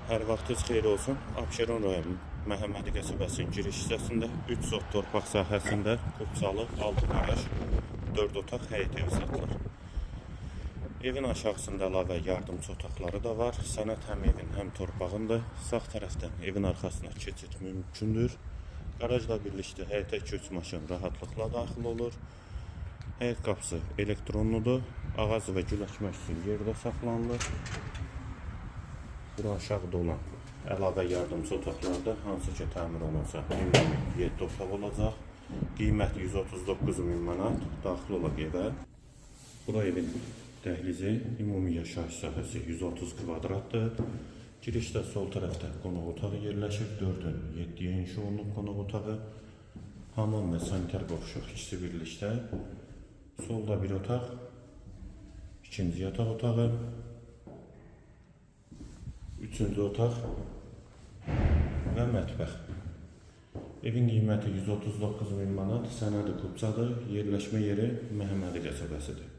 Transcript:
Hər vaxtınız xeyir olsun. Abşeron rayonu Məhəmmədi qəsəbəsinin giriş hissəsində 3 sot torpaq sahəsində Kupçalı 6 qaraj 4 otaq həyət evi satılır. Evin aşağısında əlavə yardımçı otaqları da var. Sənəd həm evin, həm torpağındır. Sağ tərəfdən evin arxasına keçid mümkündür. Qarajla birlikdə həyətə 2-3 maşın rahatlıqla daxil olur. Həyət qapısı elektronludur. Ağac və gül əkmək üçün yerdə saxlanılır. Bura aşağıda olan əlavə yardımçı otaqlarda hansı ki təmir olunsa ümumi 7 otaq olacaq. Qiyməti 139 min manat daxil olaq evə. Bura evin dəhlizi, ümumi yaşayış sahəsi 130 kvadratdır. Girişdə sol tərəfdə qonaq otağı yerləşir. 4-ün 7-yə inşa olunub qonaq otağı. Hamam və sanitar qovşaq ikisi birlikdə. Solda bir otaq, ikinci yataq otağı, üçüncü otaq və mətbəx. Evin qiyməti 139 min manat, sənədi Kupçadır, yerləşmə yeri Məhəmmədi qəsəbəsidir.